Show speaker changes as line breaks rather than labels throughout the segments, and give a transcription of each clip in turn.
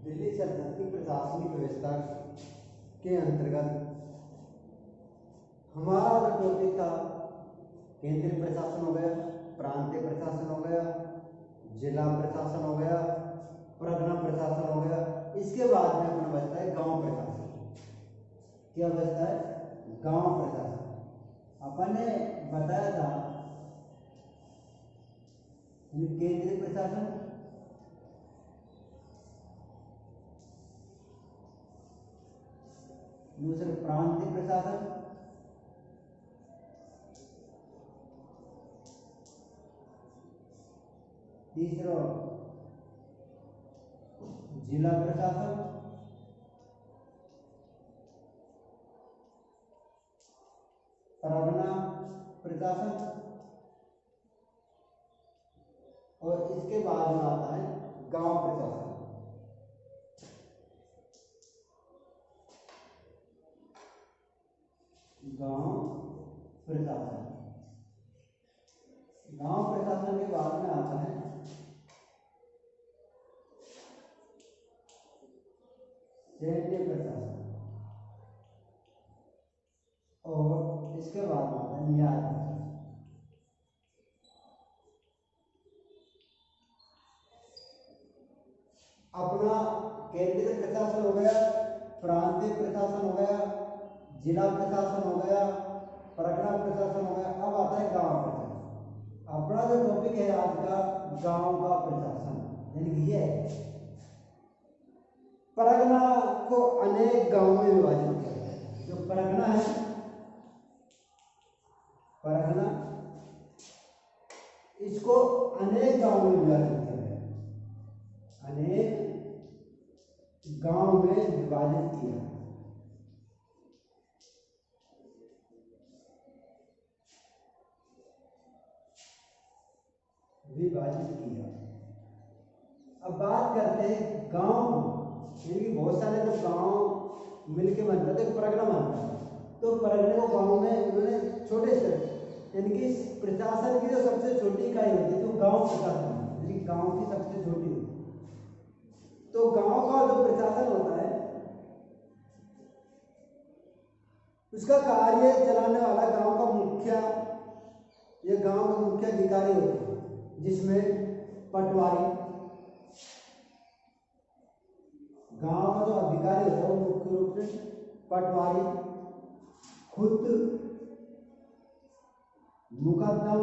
दिल्ली सल्तनत की प्रशासनिक व्यवस्था के अंतर्गत हमारा जो टॉपिक था केंद्रीय प्रशासन हो गया, प्रांतीय प्रशासन हो गया, जिला प्रशासन हो गया, परगना प्रशासन हो गया। इसके बाद में अपना बचता है गांव प्रशासन। क्या बचता है? गांव प्रशासन। अपन ने बताया था केंद्रीय प्रशासन, दूसरे प्रांतीय प्रशासन, तीसरा जिला प्रशासन, परगना प्रशासन, और इसके बाद में आता है गांव प्रशासन। गांव प्रशासन, गांव प्रशासन के बाद में आता है क्षेत्रीय प्रशासन, और इसके बाद में आता है न्याय प्रशासन। अपना केंद्रीय प्रशासन हो गया, प्रांतीय प्रशासन हो गया, जिला प्रशासन हो गया, परगना प्रशासन हो गया। अब आता है गांव प्रशासन। अपना जो टॉपिक है आज का गांव का प्रशासन, यानी कि ये है परगना को अनेक गांवों में विभाजित किया गया है। जो परगना है, परगना, इसको अनेक गांवों में विभाजित किया गया है। अनेक गांव में विभाजित किया। विभाजित किया। अब बात करते हैं गांव को, यानी बहुत सारे तो गांव मिलके बनता है, तो परगना बनता है। तो परगने को गांव में उन्होंने छोटे स्तर, यानी कि प्रशासन की जो सबसे छोटी इकाई होती है तो गांव प्रशासन, यानी गांव की सबसे छोटी होती है। तो गांव का जो प्रशासन होता है उसका कार्य चलाने वाला गांव का मुखिया, ये गांव का मुख्य अधिकारी होता है, जिसमें पटवारी, गांव का जो अधिकारी होता है वो मुख्य रूप से पटवारी, खुद मुकद्दम,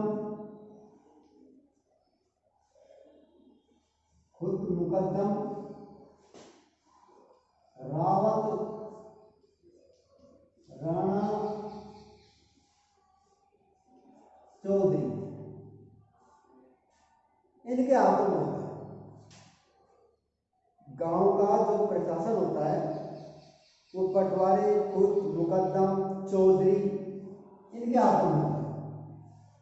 रावत, राणा, चौधरी, इनके हाथों में होता है। गांव का जो प्रशासन होता है वो पटवारी, खुद मुकद्दम, चौधरी, इनके हाथों में होता है।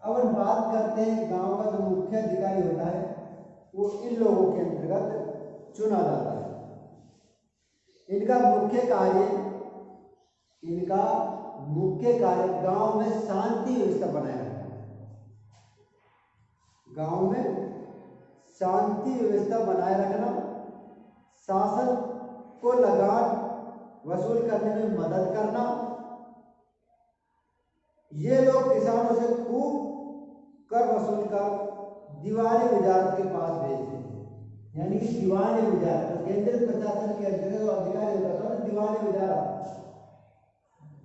अब हम बात करते हैं गांव का जो मुख्य अधिकारी होता है वो इन लोगों के अंतर्गत चुना जाता है। इनका मुख्य कार्य गांव में शांति व्यवस्था बनाए रखना। गांव में शांति व्यवस्था बनाए रखना, शासन को लगान वसूल करने में मदद करना। ये लोग किसानों से खूब कर वसूल कर दीवानी वजारत के पास भेजते थे, यानी कि दीवानी वजारत, तो केंद्रीय प्रशासन के अंतर्गत जो अधिकारी होता था दीवानी वजारत,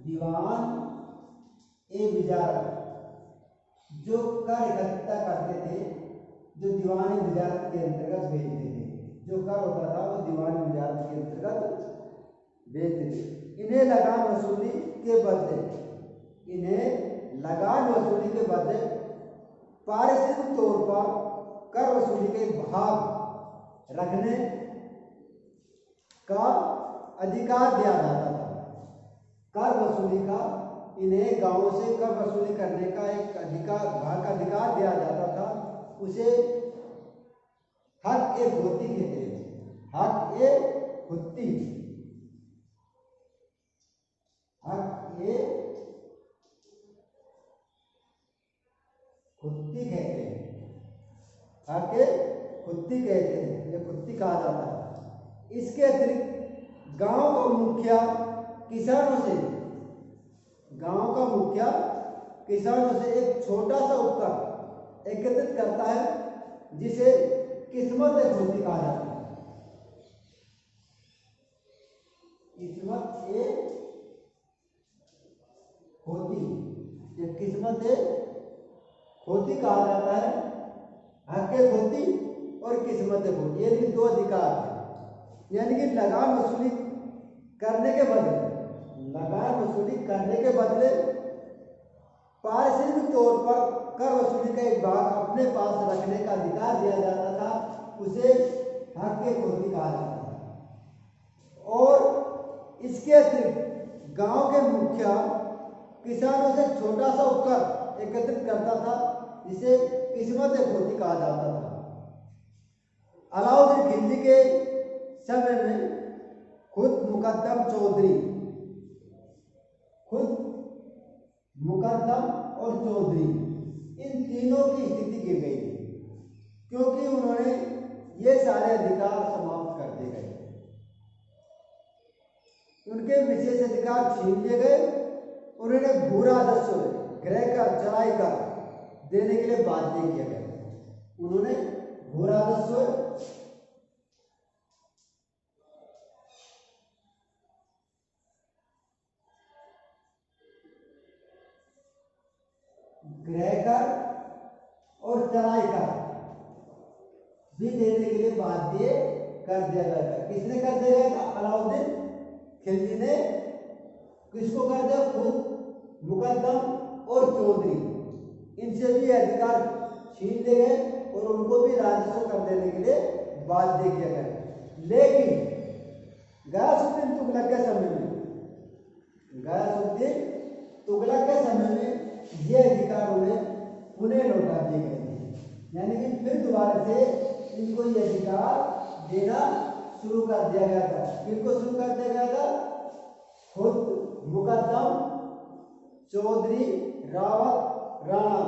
दीवान ए वजारत, जो कर इकट्ठा करते थे, जो दीवानी वजारत के अंतर्गत भेजते थे। जो कर होता था वो दीवानी वजारत के अंतर्गत भेजते थे। इन्हें लगान वसूली के बदले पारिश्रमिक तौर पर कर वसूली के भाग रखने का अधिकार दिया जाता था। कर वसूली का, इन्हें गांवों से कर वसूली करने का एक भाग का अधिकार दिया जाता था। उसे हक ए होती कहते हैं। हक ए होती, हक ए खुत्ती कहते हैं। हक ए खुत्ती कहते हैं, ये खुत्ती कहा जाता है। इसके अतिरिक्त गांव का मुखिया किसानों से एक छोटा सा उपकर एकत्रित करता है जिसे किस्मत ए खोती कहा जाता है। किस्मत ए खोती, ये किस्मत ए खोती कहा जाता है। हक ए खोती और किस्मत ए खोती, ये भी दो अधिकार है। यानी कि लगान वसूली करने के बदले पारिश्रमिक तौर पर कर वसूली का एक भाग अपने पास रखने का अधिकार दिया जाता था, उसे हक ए खोती कहा जाता था। और इसके अतिरिक्त गांव के मुखिया किसानों से छोटा सा उपकर एकत्रित करता था, जिसे किस्मत ए खोती कहा जाता था। अलाउद्दीन खिलजी के समय में खुद मुकद्दम और चौधरी इन तीनों की स्थिति गिर गई थी, क्योंकि उन्होंने ये सारे अधिकार समाप्त कर दिए गए, उनके विशेष अधिकार छीन लिए गए। उन्होंने भू राजस्व क्रय कर चराई कर देने के लिए बाध्य किया गया। उन्होंने भू राजस्व क्रय कर और चराई कर भी देने के लिए बाध्य कर दिया गया था। किसने कर दिया गया था? अलाउद्दीन खिलजी ने। किसको कर दिया? खुद मुकद्दम और चौधरी, इनसे भी अधिकार छीन लिए गए और उनको भी राजस्व कर देने के लिए बाध्य किया गया। लेकिन गयासुद्दीन तुगलक के समय में ये अधिकार उन्हें लौटा दिए गए थे। यानी कि फिर दोबारा से इनको ये अधिकार देना शुरू कर दिया गया था। किनको शुरू कर दिया गया था? खुद मुकद्दम, चौधरी, रावत, राणा,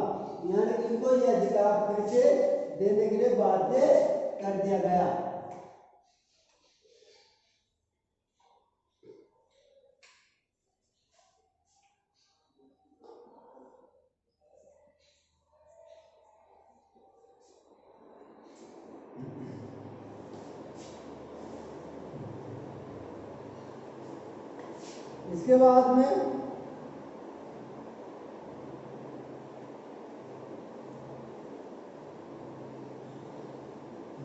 यानी कि इनको ये अधिकार फिर से देने के लिए बाध्य कर दिया गया। इसके बाद में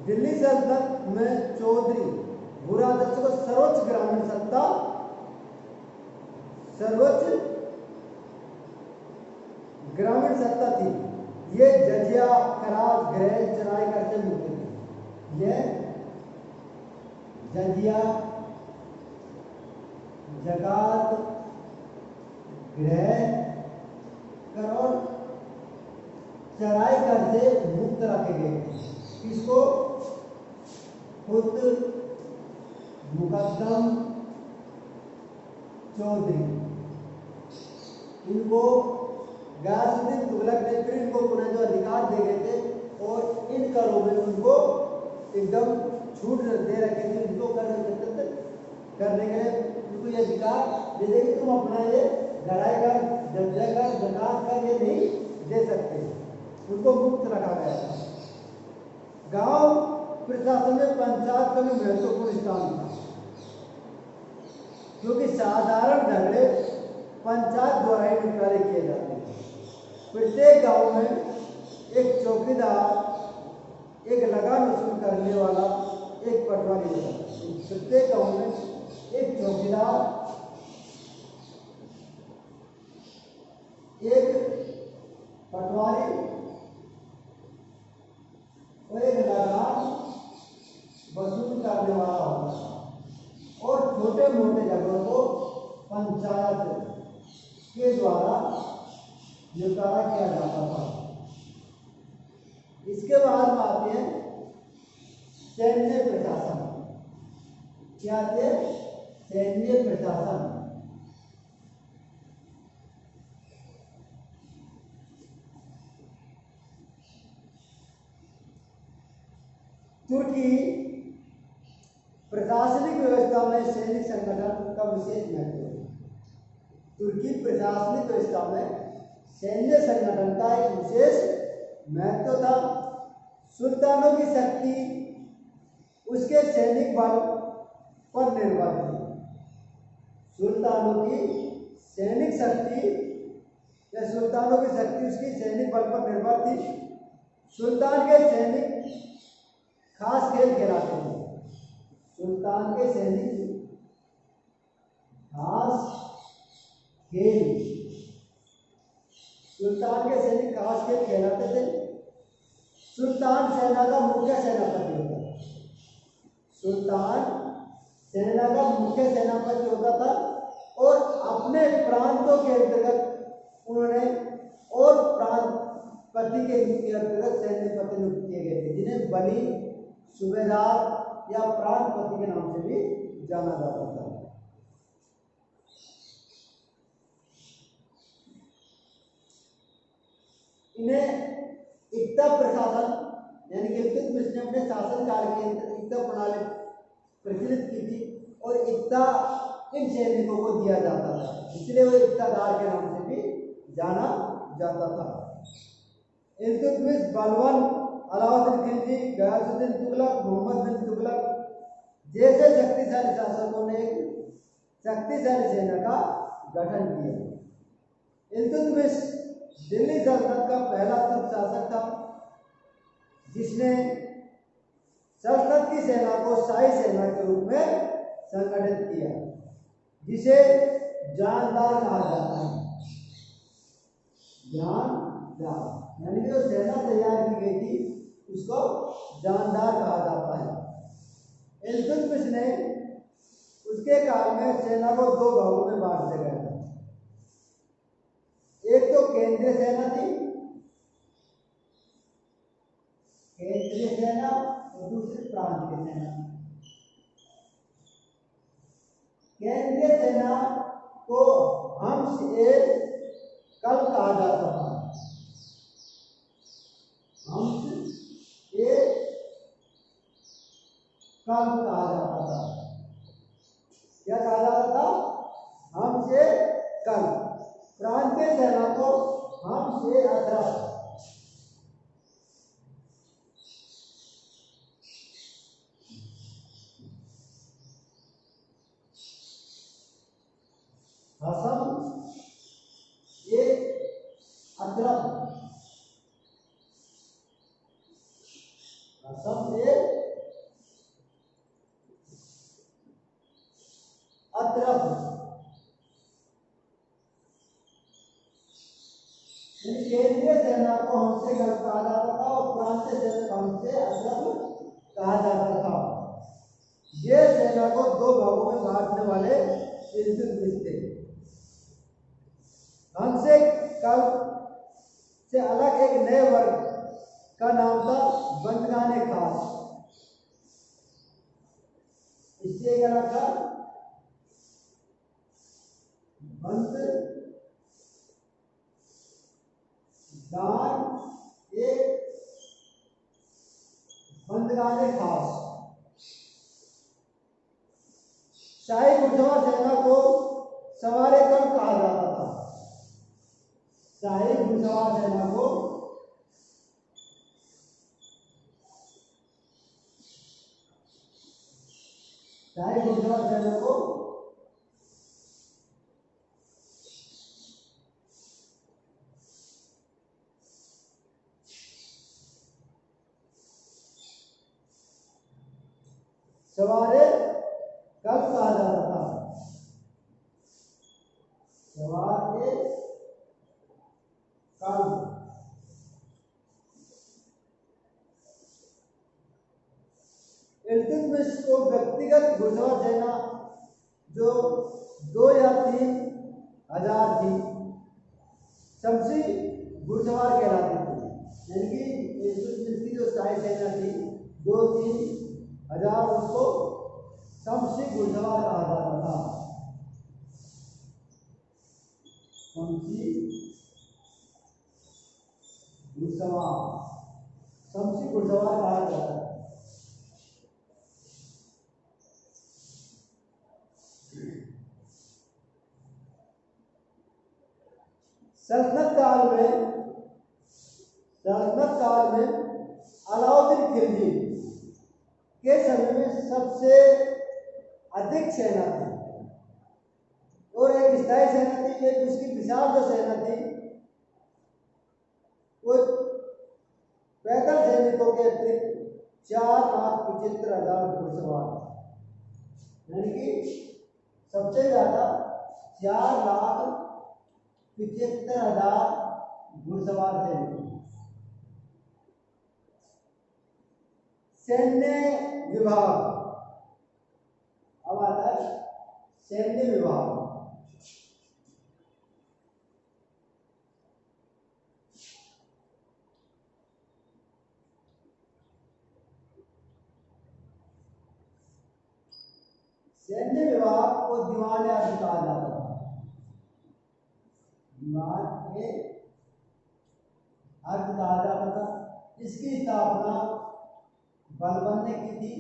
दिल्ली सल्तनत में चौधरी भू राजस्व को सर्वोच्च ग्रामीण सत्ता थी। ये जजिया, खराज, गृह, चराई कर से मुक्त थी। ये जजिया, जकात, गृह कर और चराई कर से मुक्त रखे गए। इसको खुद मुकद्दम, चौधरी, इनको गयासुद्दीन तुगलक ने फिर इनको पुनः जो अधिकार दे गए थे और इन करों में उनको एकदम छूट दे रखे थे। इनको कर एकत्रित करने के लिए उनको ये अधिकार दे दे कि तुम अपना ये गराई कर, जजिया कर, जकात कर ये नहीं दे सकते। उनको मुक्त रखा गया था। गांव प्रशासन में पंचायत का भी महत्वपूर्ण स्थान था, क्योंकि साधारण झगड़े पंचायत द्वारा ही निपटारे किए जाते थे। प्रत्येक गांव में एक चौकीदार, एक लगान वसूल करने वाला, एक पटवारी होता था। प्रत्येक गांव में एक चौकीदार, एक पटवारी और एक लगान वसूल करने वाला होता था। और छोटे मोटे झगड़ों को पंचायत के द्वारा निपटारा किया जाता था। इसके बाद में आते हैं सैन्य प्रशासन। क्या थे? सैन्य प्रशासन। तुर्की प्रशासनिक व्यवस्था में सैनिक संगठन का विशेष महत्व है। तुर्की प्रशासनिक व्यवस्था में सैन्य संगठन का एक विशेष महत्व था। सुल्तानों की शक्ति उसके सैनिक बल पर निर्भर थी। सुल्तानों की सैनिक शक्ति या सुल्तानों की शक्ति उसकी सैनिक बल पर निर्भर थी। सुल्तान के सैनिक खास खेल खिलाते थे। सुल्तान के सैनिक खास खेल सुल्तान के सैनिक खास खेल कहलाते थे। सुल्तान सेना का मुख्य सेनापति होता था। सुल्तान सेना का मुख्य सेनापति होता था और अपने प्रांतों के अंतर्गत उन्होंने और प्रांतपति के अंतर्गत सैन्यपति नियुक्त किए गए थे, जिन्हें बली, सूबेदार या प्रांतपति के नाम से भी जाना जाता था। इन्हें इक्ता प्रशासन यानी कि इल्तुतमिश ने अपने शासन काल के अंदर इक्ता प्रणाली प्रचलित की थी और इक्ता इन सैनिकों को दिया जाता था, इसलिए वो इक्तादार के नाम से भी जाना जाता था। इल्तुतमिश बलवान, अलाउद्दीन खिलजी, गयासुद्दीन तुगलक, मोहम्मद बिन तुगलक जैसे शक्तिशाली शासकों ने एक शक्तिशाली सेना का गठन किया। इल्तुतमिश दिल्ली सल्तनत का पहला तुर्क शासक था जिसने सल्तनत की सेना को शाही सेना के रूप में संगठित किया, जिसे जानदार कहा जाता है। जानदार यानी जो सेना तैयार की गई थी उसको जानदार कहा जाता है। इल्तुतमिश ने उसके काल में सेना को दो भागों में बांट दिया गया था। एक तो केंद्रीय सेना थी, केंद्रीय सेना, और दूसरी प्रांतीय सेना। केंद्रीय सेना को हमस-ए-कल्ब कहा जाता था। हमस-ए-कल्ब कहा जाता था। क्या कहा जाता था? हमस-ए-कल्ब। प्रांतीय सेना को हमस-ए-अतरफ। हमस-ए-अतरफ, हमस-ए-अतरफ केंद्रीय सेना को हमसे-कल्ब कहा जाता था और प्रांतीय सेना को हमसे-अतरफ कहा जाता था। ये सेना को दो भागों में बांटने वाले इल्तुतमिश थे। हमसे-कल्ब से अलग एक नए वर्ग का नाम था बंदगाने खास। इससे एक अलग था बंदगाने खास। शाही घुड़सवार सेना को सवार-ए-कल्ब कहा जाता था। शाही घुड़सवार सेना को सवार-ए-कल्ब कहा जाता था। सवार-ए-कल्ब। इल्तुतमिश को व्यक्तिगत घुड़सवार सेना जो 2 या 3 हजार थी, शमसी घुड़सवार कहलाती थी। यानी कि इल्तुतमिश की जो शाही सेना थी 2-3 हजार, उसको शमसी घुड़सवार कहा जाता था। शमसी घुड़सवार कहा जाता है। सल्तनत काल में अलाउद्दीन खिलजी के समय में सबसे अधिक सेना थी और एक स्थायी सेना थी, एक उसकी विशाल जो सेना थी वो पैदल सैनिकों के अतिरिक्त 4,75,000 घुड़सवार, यानी कि सबसे ज्यादा 4,75,000 घुड़सवार सैनिक। सैन्य विभाग, अब आता है सैन्य विभाग। सैन्य विभाग को दीवान अर्ज कहा जाता था। दीवान के अर्ज कहा जाता था। इसकी स्थापना बलबन ने की थी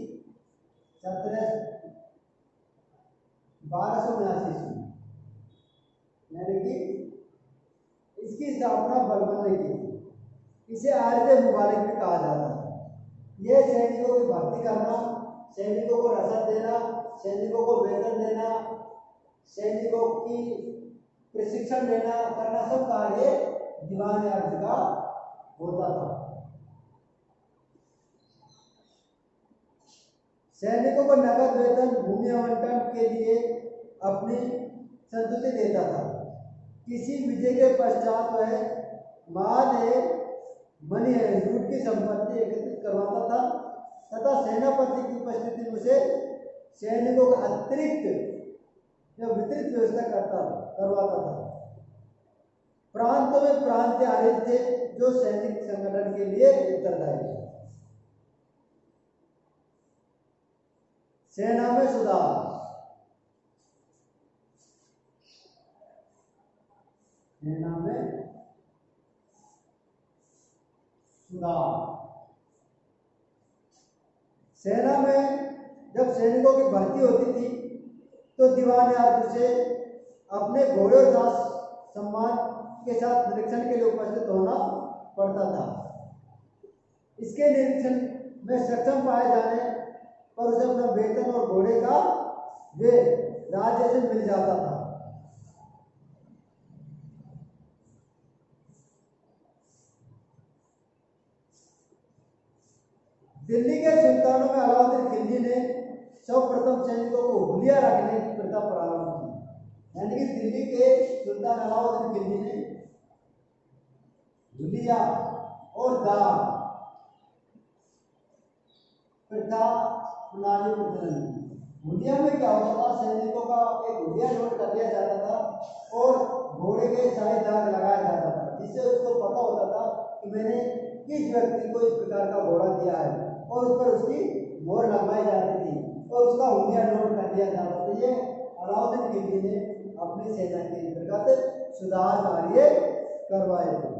1279 ईस्वी, यानी कि इसकी स्थापना बलबन ने की थी। इसे आर्य मुबालिक भी कहा जाता है। यह सैनिकों की भर्ती करना, सैनिकों को रसद देना, सैनिकों को वेतन देना, सैनिकों की प्रशिक्षण देना करना, सब कार्य दीवान अर्ज का होता था। सैनिकों को नगद वेतन, भूमि आवंटन के लिए अपनी संतुष्टि देता था। किसी विजय के पश्चात वह माल मनी लूट की संपत्ति एकत्रित करवाता था तथा सेनापति की उपस्थिति में उसे सैनिकों का अतिरिक्त या वितरित व्यवस्था करवाता था। प्रांतों में प्रांतीय आर्य थे जो सैनिक संगठन के लिए उत्तरदायी थे। सेना में सुधार। सेना में सुधार। सेना में जब सैनिकों की भर्ती होती थी तो दीवान अर्ज से अपने घोड़े और दास सम्मान के साथ निरीक्षण के लिए उपस्थित होना पड़ता था। इसके निरीक्षण में सक्षम पाए जाने पर उसे अपना वेतन और घोड़े का वे राज्य से मिल जाता था। दिल्ली के सुल्तानों में अलाउद्दीन खिलजी ने सर्वप्रथम सैनिकों को हुलिया रखने की प्रथा प्रारंभ की। यानी कि दिल्ली के सुल्तान अलाउद्दीन खिलजी ने हुलिया और दाम प्रथा प्रणाली प्रचलन की। हुलिया में क्या होता था, सैनिकों का एक हुलिया नोट कर दिया जाता था और घोड़े के सारे दाग लगाया जाता था, जिससे उसको पता होता था कि मैंने किस व्यक्ति को इस प्रकार का घोड़ा दिया है और उस पर उसकी मोहर लगवाई जाती थी और उसका हुलिया नोट कर दिया जाता था। ये अलाउद्दीन खिलजी ने अपनी सेना के अंतर्गत सुधार कार्य करवाए थे।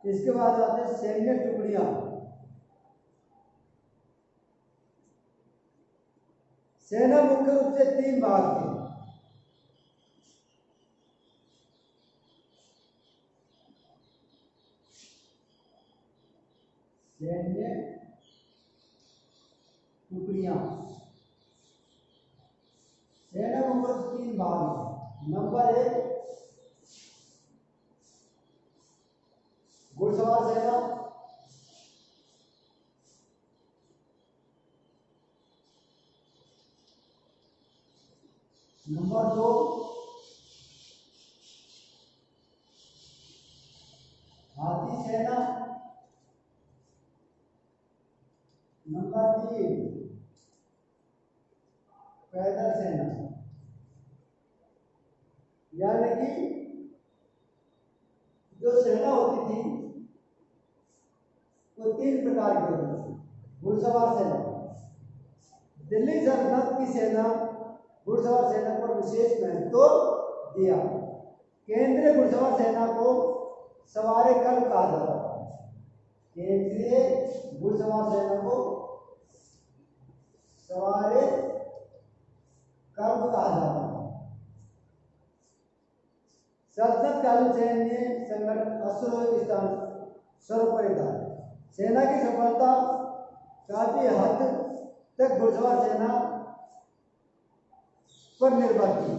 इसके बाद आते हैं सैन्य टुकड़ियां। सेना मुख्य रूप से 3 भाग थे। सैन्य टुकड़ियां। सेना मुख्य रूप से 3 भाग हैं। नंबर 1 घुड़सवार सेना, नंबर 2 हाथी सेना, नंबर 3 पैदल सेना। यानी कि जो सेना होती थी वो 3 प्रकार की होती थी। घुड़सवार सेना, दिल्ली सल्तनत की सेना घुड़सवार सेना पर विशेष महत्व दिया। केंद्रीय घुड़सवार सेना को सवारे कल कहा जाता था। केंद्रीय घुड़सवार सेना को सवारे कर्म कहा जाता था। सल्तनतकालीन सैन्य संगठन असुरों के स्थान सर्वोपरि था। सेना की सफलता काफी हद तक घुड़सवार सेना पर निर्भर थी।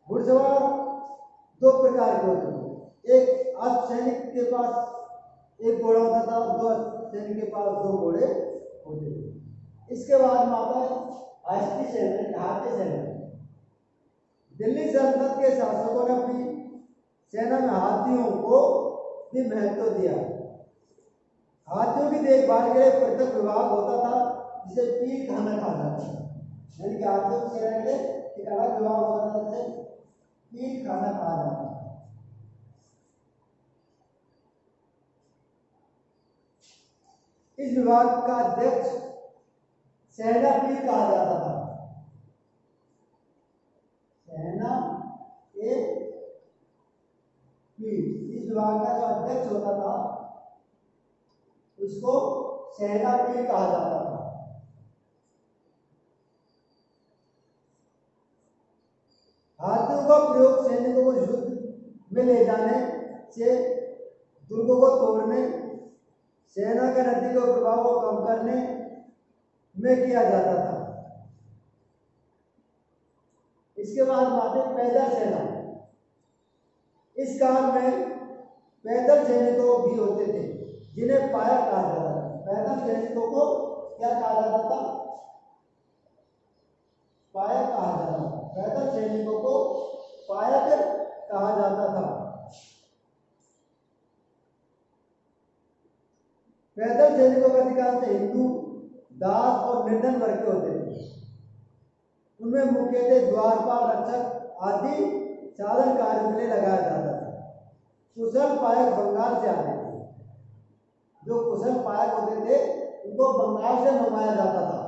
घुड़सवार दो प्रकार के होते थे, एक अर्धसैनिक के पास एक घोड़ा होता था, दो अर्धसैनिक के पास दो घोड़े होते थे। इसके बाद में आता है हाथी सेना। दिल्ली सल्तनत के शासकों ने अपनी सेना में हाथियों को भी महत्व दिया। हाथियों की देखभाल के लिए पृथक विभाग होता था जिसे पीर खाना कहा जाता था। यानी कि हाथियों की सेना के लिए एक अलग विभाग होता था जिसे पीर खाना कहा जाता था। इस विभाग का अध्यक्ष सेना पीर कहा जाता था। सेना ए पीर, इस विभाग का जो अध्यक्ष होता था उसको सेना पीर कहा जाता था। हाथियों का प्रयोग सैनिकों को युद्ध में ले जाने से, दुर्गों को तोड़ने, सेना के नदी के प्रभाव को कम करने में किया जाता था। इसके बाद आते पैदल सेना। इस काल में पैदल सैनिकों भी होते थे जिन्हें पायक कहा जाता था। पैदल सैनिकों को क्या कहा जाता था? पायक कहा जाता था। पैदल सैनिकों को पायक कहा जाता था। पैदल सैनिकों का अधिकांश हिंदू, दास और निर्धन वर्ग के होते थे। उनमें मुख्यतः द्वारपाल, रक्षक आदि साधन कार्य के लिए लगाया जाता था। कुशल पायक बंगाल से आते थे। जो कुशल पायक होते थे उनको बंगाल से मंगाया जाता था।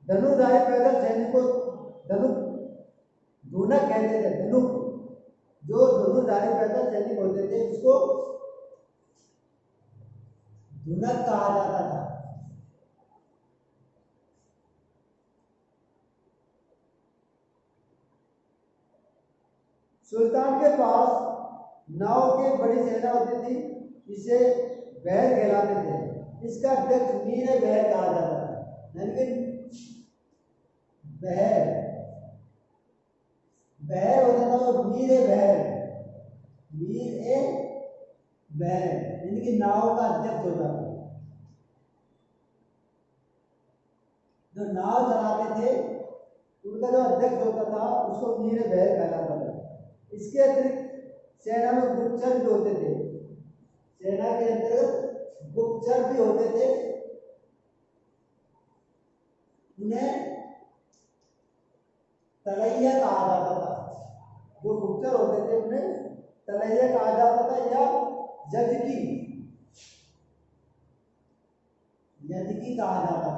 धनुधारी पैदल सैनिकों धनुक कहते थे। धनुक, जो धनुधारी पैदल सैनिक होते थे उसको धुनक कहा जाता था। सुल्तान के पास नाव की बड़ी सेना होती थी, इसे बहर कहलाते थे। इसका अध्यक्ष मीर बहर कहा जाता था। यानी कि बहर होता था और मीर बहर यानी कि नाव का अध्यक्ष होता था। जो नाव चलाते थे उनका जो अध्यक्ष होता था उसको मीर बहर कहलाता था। इसके अतिरिक्त सेना में गुप्तचर भी होते थे। सेना के अंतर्गत गुप्तचर भी होते थे। उन्हें तलैया कहा जाता था। जो गुप्तचर होते थे उन्हें तलैया कहा जाता था या यजकी कहा जाता था।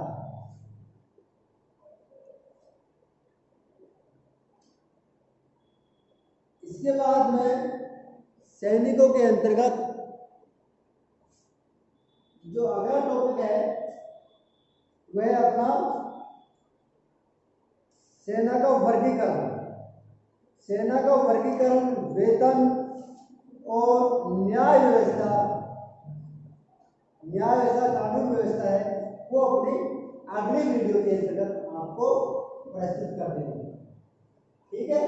इसके बाद में सैनिकों के अंतर्गत जो अगला टॉपिक है वह अपना सेना का वर्गीकरण। सेना का वर्गीकरण, वेतन और न्याय व्यवस्था कानून व्यवस्था है वो अपनी अगली वीडियो के अंतर्गत आपको प्रस्तुत कर देंगे। ठीक है।